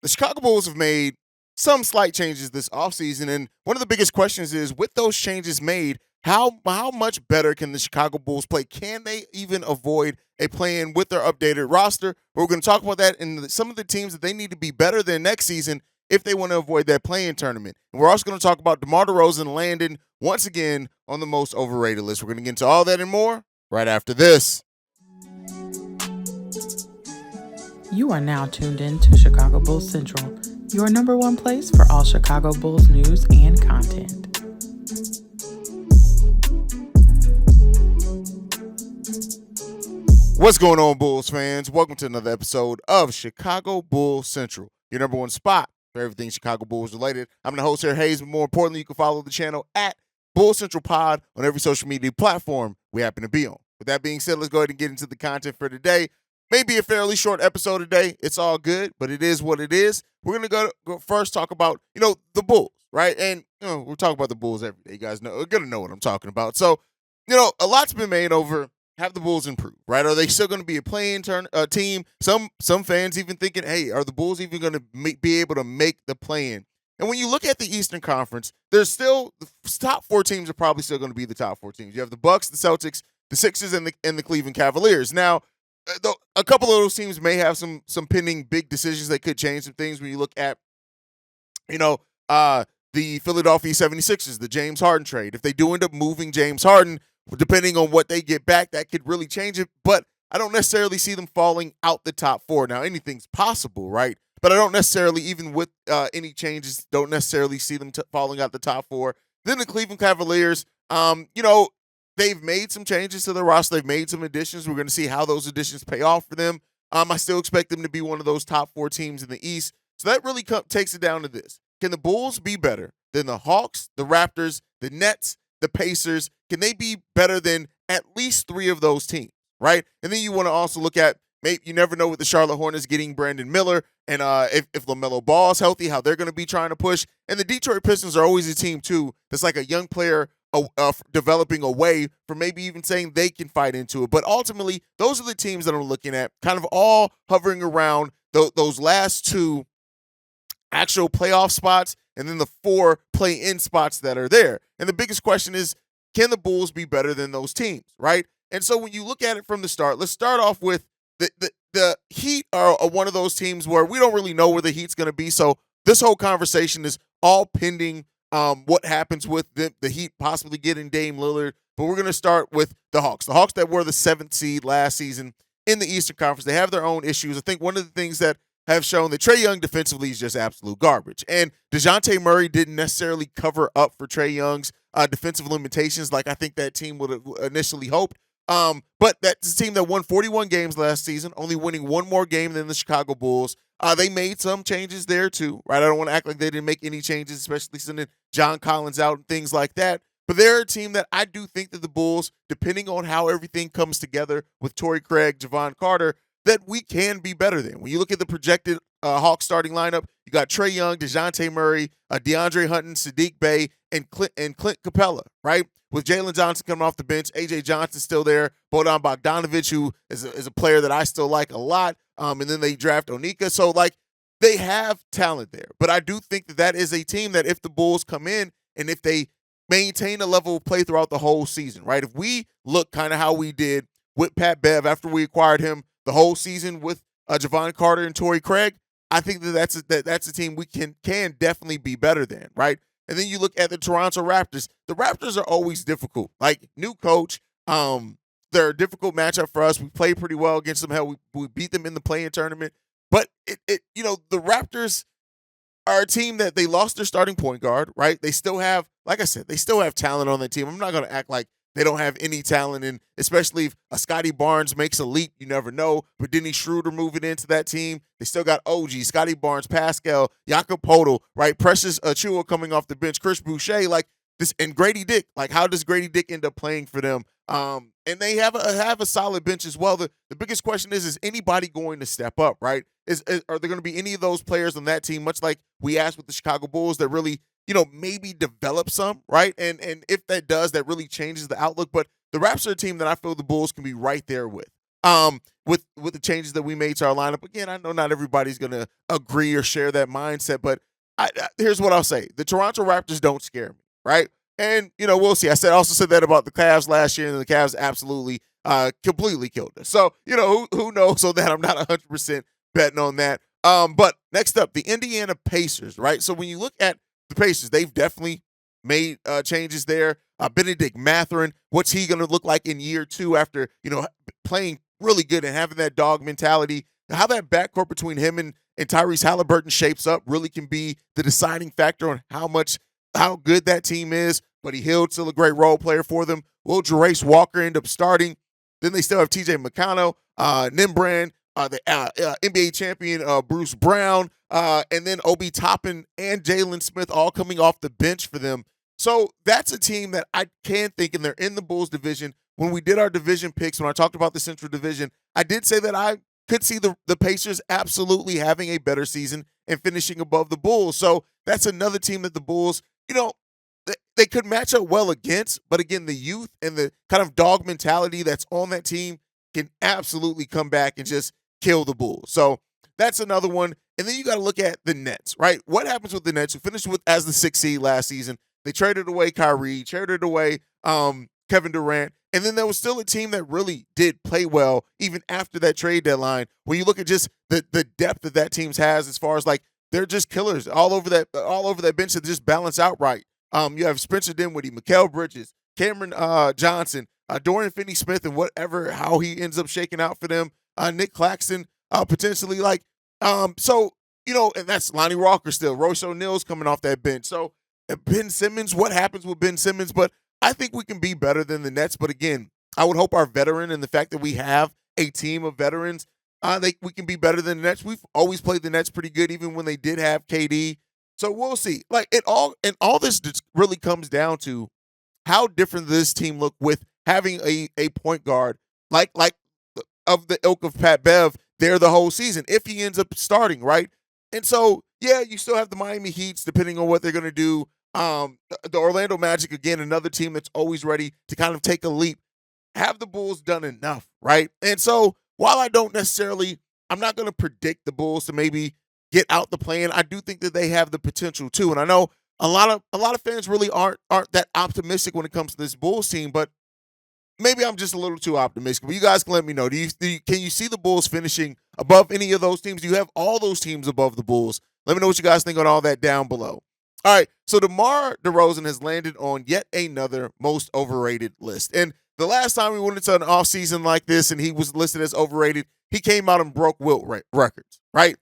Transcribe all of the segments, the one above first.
The Chicago Bulls have made some slight changes this offseason, and one of the biggest questions is with those changes made, how much better can the Chicago Bulls play? Can they even avoid a play-in with their updated roster? We're going to talk about that and some of the teams that they need to be better than next season if they want to avoid that play-in tournament. And we're also going to talk about DeMar DeRozan landing once again on the most overrated list. We're going to get into all that and more right after this. You are now tuned in to Chicago Bulls Central, your number one place for all Chicago Bulls news and content. What's going on, Bulls fans? Welcome to another episode of Chicago Bulls Central, your number one spot for everything Chicago Bulls related. I'm the host here, Haize, but more importantly, you can follow the channel at Bulls Central Pod on every social media platform we happen to be on. With that being said, let's go ahead and get into the content for today. Maybe a fairly short episode today. It's all good, but it is what it is. We're going to go first talk about, the Bulls, right? And, we're talking about the Bulls every day. You guys are going to know what I'm talking about. So, a lot's been made over have the Bulls improved, right? Are they still going to be a playing team? Some fans even thinking, hey, are the Bulls even going to be able to make the play-in? And when you look at the Eastern Conference, there's still the top four teams are probably still going to be the top four teams. You have the Bucks, the Celtics, the Sixers, and the Cleveland Cavaliers. Now, a couple of those teams may have some pending big decisions that could change some things when you look at, the Philadelphia 76ers, the James Harden trade. If they do end up moving James Harden, depending on what they get back, that could really change it. But I don't necessarily see them falling out the top four. Now, anything's possible, right? But I don't necessarily, even with any changes, don't necessarily see them falling out the top four. Then the Cleveland Cavaliers, they've made some changes to their roster. They've made some additions. We're going to see how those additions pay off for them. I still expect them to be one of those top four teams in the East. So that really takes it down to this. Can the Bulls be better than the Hawks, the Raptors, the Nets, the Pacers? Can they be better than at least three of those teams, right? And then you want to also look at, maybe you never know with the Charlotte Hornets getting Brandon Miller and if LaMelo Ball is healthy, how they're going to be trying to push. And the Detroit Pistons are always a team, too, that's like a young player developing away from maybe even saying they can fight into it. But ultimately, those are the teams that I'm looking at, kind of all hovering around those last two actual playoff spots and then the four play-in spots that are there. And the biggest question is, can the Bulls be better than those teams, right? And so when you look at it from the start, let's start off with the Heat are one of those teams where we don't really know where the Heat's going to be. So this whole conversation is all pending what happens with the Heat possibly getting Dame Lillard. But we're going to start with the Hawks. The Hawks that were the 7th seed last season in the Eastern Conference. They have their own issues. I think one of the things that have shown that Trae Young defensively is just absolute garbage. And DeJounte Murray didn't necessarily cover up for Trae Young's defensive limitations like I think that team would have initially hoped. But that's a team that won 41 games last season, only winning one more game than the Chicago Bulls. They made some changes there too, right? I don't want to act like they didn't make any changes, especially sending John Collins out and things like that. But they're a team that I do think that the Bulls, depending on how everything comes together with Torrey Craig, Javon Carter, that we can be better than. When you look at the projected Hawks starting lineup, you got Trae Young, DeJounte Murray, DeAndre Hunton, Sadiq Bey, and Clint Capella, right? With Jalen Johnson coming off the bench, A.J. Johnson still there, Bodan Bogdanovic, who is a player that I still like a lot, and then they draft Onika. So, they have talent there. But I do think that is a team that if the Bulls come in and if they maintain a level of play throughout the whole season, right? If we look kind of how we did with Pat Bev after we acquired him the whole season with Javon Carter and Torrey Craig, I think that's a team we can definitely be better than, right? And then you look at the Toronto Raptors. The Raptors are always difficult. New coach, they're a difficult matchup for us. We played pretty well against them. Hell, we beat them in the play-in tournament. But the Raptors are a team that they lost their starting point guard, right? They still have, like I said, they still have talent on the team. I'm not going to act like they don't have any talent, and especially if a Scotty Barnes makes a leap, you never know. But Dennis Schroeder moving into that team, they still got OG, Scotty Barnes, Pascal, Jakob Poeltl, right? Precious Achiuwa coming off the bench, Chris Boucher, and Grady Dick. How does Grady Dick end up playing for them? And they have a solid bench as well. The biggest question is anybody going to step up, right? Are there going to be any of those players on that team, much like we asked with the Chicago Bulls, that really maybe develop some, right? And if that does, that really changes the outlook. But the Raps are a team that I feel the Bulls can be right there with. With the changes that we made to our lineup. Again, I know not everybody's gonna agree or share that mindset, but here's what I'll say: the Toronto Raptors don't scare me, right? And we'll see. Also said that about the Cavs last year, and the Cavs absolutely completely killed us. So who knows? So that I'm not 100% betting on that. But next up, the Indiana Pacers, right? So when you look at the Pacers, they've definitely made changes there. Benedict Mathurin, what's he going to look like in year 2 after playing really good and having that dog mentality? How that backcourt between him and Tyrese Halliburton shapes up really can be the deciding factor on how good that team is. Buddy Hield still a great role player for them. Will Jerace Walker end up starting? Then they still have T.J. McConnell, Nimbrand, the NBA champion Bruce Brown, and then Obi Toppin and Jalen Smith all coming off the bench for them. So that's a team that I can think, and they're in the Bulls division. When we did our division picks, when I talked about the Central Division, I did say that I could see the Pacers absolutely having a better season and finishing above the Bulls. So that's another team that the Bulls, they could match up well against. But again, the youth and the kind of dog mentality that's on that team can absolutely come back and just kill the Bulls. So that's another one. And then you got to look at the Nets, right? What happens with the Nets, who finished as the 6th seed last season? They traded away Kyrie, traded away Kevin Durant, and then there was still a team that really did play well even after that trade deadline. When you look at just the depth that team has, as far as like they're just killers all over that bench that just balance out right. You have Spencer Dinwiddie, Mikal Bridges, Cameron Johnson, Dorian Finney-Smith, and how he ends up shaking out for them. Nick Claxton potentially and that's Lonnie Walker still. Royce O'Neal's coming off that bench. So Ben Simmons, what happens with Ben Simmons? But I think we can be better than the Nets. But again, I would hope our veteran and the fact that we have a team of veterans, we can be better than the Nets. We've always played the Nets pretty good, even when they did have KD. So we'll see. All this really comes down to how different this team look with having a point guard like of the ilk of Pat Bev there the whole season if he ends up starting, right? And so, yeah, you still have the Miami Heats depending on what they're going to do. The Orlando Magic, again, another team that's always ready to kind of take a leap. Have the Bulls done enough, right? And so while I'm not going to predict the Bulls to maybe get out the play-in, I do think that they have the potential too. And I know a lot of fans really aren't that optimistic when it comes to this Bulls team, but maybe I'm just a little too optimistic. But you guys can let me know. Can you see the Bulls finishing above any of those teams? Do you have all those teams above the Bulls? Let me know what you guys think on all that down below. All right, so DeMar DeRozan has landed on yet another most overrated list. And the last time we went into an offseason like this and he was listed as overrated, he came out and broke Wilt records, right?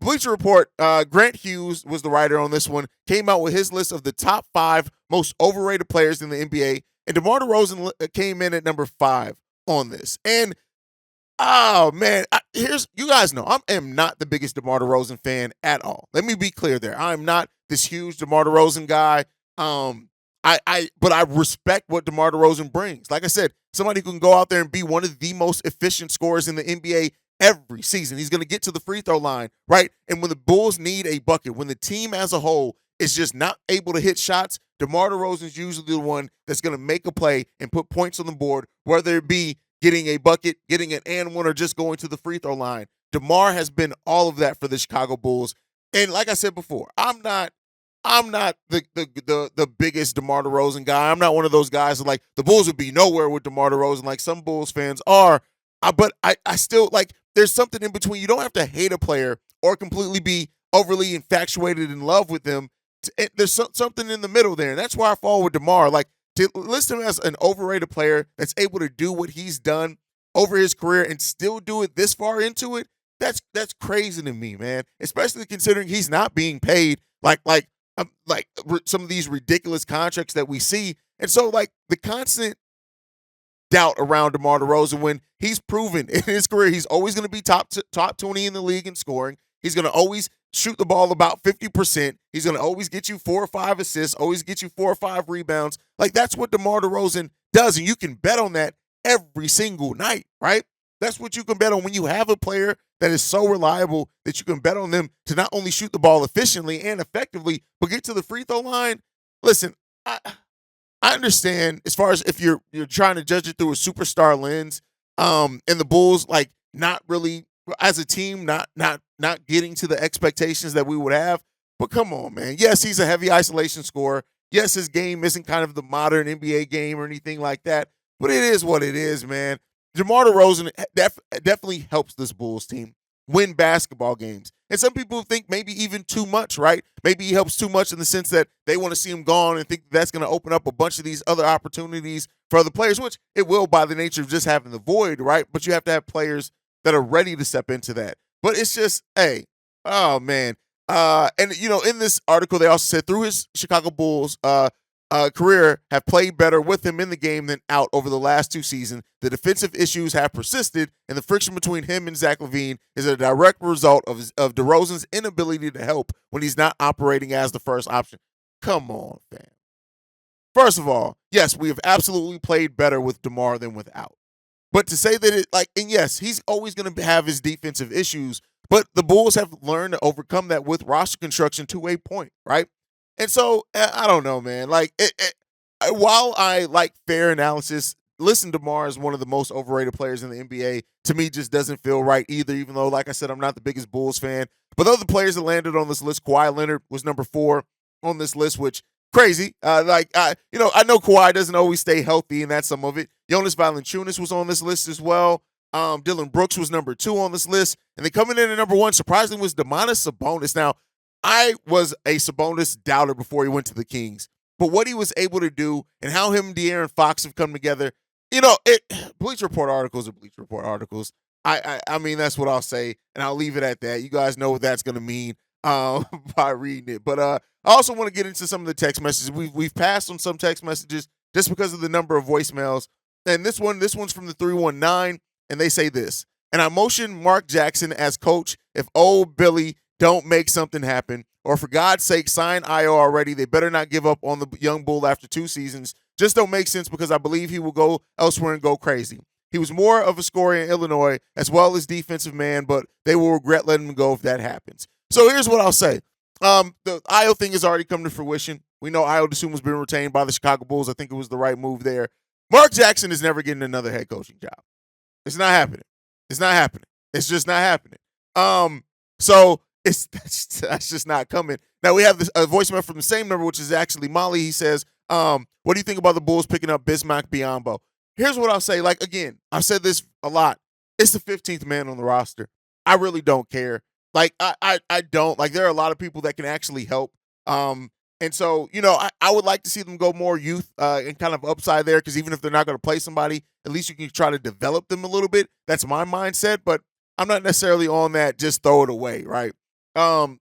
Bleacher Report, Grant Hughes was the writer on this one, came out with his list of the top 5 most overrated players in the NBA, and DeMar DeRozan came in at number 5 on this. And oh, man, you guys know, I am not the biggest DeMar DeRozan fan at all. Let me be clear there. I'm not this huge DeMar DeRozan guy. But I respect what DeMar DeRozan brings. Like I said, somebody who can go out there and be one of the most efficient scorers in the NBA every season. He's going to get to the free throw line, right? And when the Bulls need a bucket, when the team as a whole is just not able to hit shots, DeMar DeRozan is usually the one that's going to make a play and put points on the board, whether it be getting a bucket, getting an and one, or just going to the free throw line. DeMar has been all of that for the Chicago Bulls. And like I said before, I'm not the biggest DeMar DeRozan guy. I'm not one of those guys that the Bulls would be nowhere with DeMar DeRozan like some Bulls fans are. But I still there's something in between. You don't have to hate a player or completely be overly infatuated in love with them. There's something in the middle there. And that's why I fall with DeMar. To list him as an overrated player that's able to do what he's done over his career and still do it this far into it, that's crazy to me, man. Especially considering he's not being paid like some of these ridiculous contracts that we see. And so the constant doubt around DeMar DeRozan when he's proven in his career he's always going to be top 20 in the league in scoring. He's going to always shoot the ball about 50%. He's going to always get you 4 or 5 assists, always get you 4 or 5 rebounds. That's what DeMar DeRozan does, and you can bet on that every single night, right? That's what you can bet on when you have a player that is so reliable that you can bet on them to not only shoot the ball efficiently and effectively, but get to the free throw line. Listen, I I understand as far as if you're trying to judge it through a superstar lens, and the Bulls like not really as a team not getting to the expectations that we would have. But come on, man. Yes, he's a heavy isolation scorer. Yes, his game isn't kind of the modern NBA game or anything like that. But it is what it is, man. DeMar DeRozan definitely helps this Bulls team win basketball games. And some people think maybe even too much, right? Maybe he helps too much in the sense that they want to see him gone and think that's going to open up a bunch of these other opportunities for other players, which it will by the nature of just having the void, right? But you have to have players that are ready to step into that. But it's just, hey, oh, man. And, you know, in this article, they also said through his Chicago Bulls career have played better with him in the game than out over the last 2 seasons. The defensive issues have persisted, and the friction between him and Zach LaVine is a direct result of DeRozan's inability to help when he's not operating as the first option. Come on, fam. First of all, yes, we have absolutely played better with DeMar than without. But to say that it and yes, he's always going to have his defensive issues, but the Bulls have learned to overcome that with roster construction to a point, right? And so I don't know, man. Like, while I like fair analysis, listen, DeMar is one of the most overrated players in the NBA. To me, just doesn't feel right either. Even though, like I said, I'm not the biggest Bulls fan. But other players that landed on this list, Kawhi Leonard was number 4 on this list, which crazy. I know Kawhi doesn't always stay healthy, and that's some of it. Jonas Valanciunas was on this list as well. Dylan Brooks was number 2 on this list, and then coming in at number 1, surprisingly, was Domantas Sabonis. Now, I was a Sabonis doubter before he went to the Kings, but what he was able to do and how him and De'Aaron Fox have come together, you know, Bleacher Report articles are Bleacher Report articles. I mean, that's what I'll say, and I'll leave it at that. You guys know what that's going to mean by reading it. But I also want to get into some of the text messages. We've passed on some text messages just because of the number of voicemails, and this one's from the 319, and they say this. And I motion Mark Jackson as coach if old Billy don't make something happen, or for God's sake, sign Io already. They better not give up on the young bull after 2 seasons. Just don't make sense because I believe he will go elsewhere and go crazy. He was more of a scorer in Illinois as well as defensive man, but they will regret letting him go if that happens. So here's what I'll say. The Io thing has already come to fruition. We know Io DeSumo's been retained by the Chicago Bulls. I think it was the right move there. Mark Jackson is never getting another head coaching job. It's not happening. It's not happening. It's just not happening. So that's just not coming. Now we have a voicemail from the same number, which is actually Molly. He says, what do you think about the Bulls picking up Bismack Biyombo? Here's what I'll say. Like, again, I've said this a lot. It's the 15th man on the roster. I really don't care. Like, I don't. Like, there are a lot of people that can actually help. And so, you know, I would like to see them go more youth and kind of upside there, because even if they're not going to play somebody, at least you can try to develop them a little bit. That's my mindset, but I'm not necessarily on that just throw it away, right?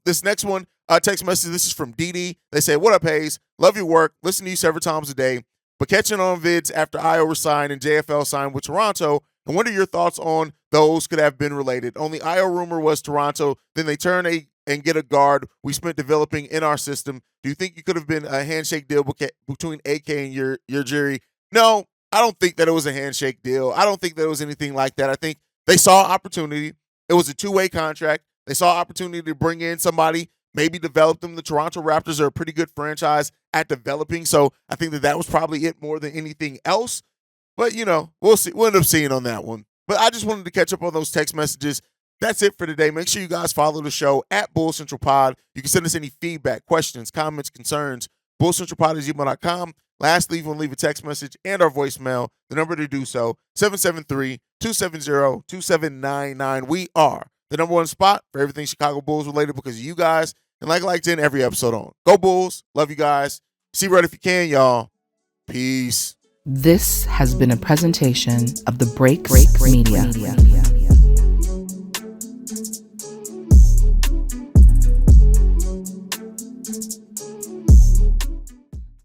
This next one, text message, this is from Dee. They say, what up, Haize? Love your work. Listen to you several times a day. But catching on vids after Io resigned and JFL signed with Toronto, and what are your thoughts on those could have been related? Only Io rumor was Toronto. Then they turn and get a guard we spent developing in our system. Do you think you could have been a handshake deal between AK and your jury? No, I don't think that it was a handshake deal. I don't think that it was anything like that. I think they saw opportunity. It was a 2-way contract. They saw opportunity to bring in somebody, maybe develop them. The Toronto Raptors are a pretty good franchise at developing, so I think that was probably it more than anything else. But, you know, we'll see. We'll end up seeing on that one. But I just wanted to catch up on those text messages. That's it for today. Make sure you guys follow the show at Bull Central Pod. You can send us any feedback, questions, comments, concerns, bullcentralpod@gmail.com. Lastly, you want to leave a text message and our voicemail. The number to do so, 773-270-2799. We are the number 1 spot for everything Chicago Bulls related because of you guys. And like I like to end every episode on. Go Bulls. Love you guys. See right if you can, y'all. Peace. This has been a presentation of the Breaks Media.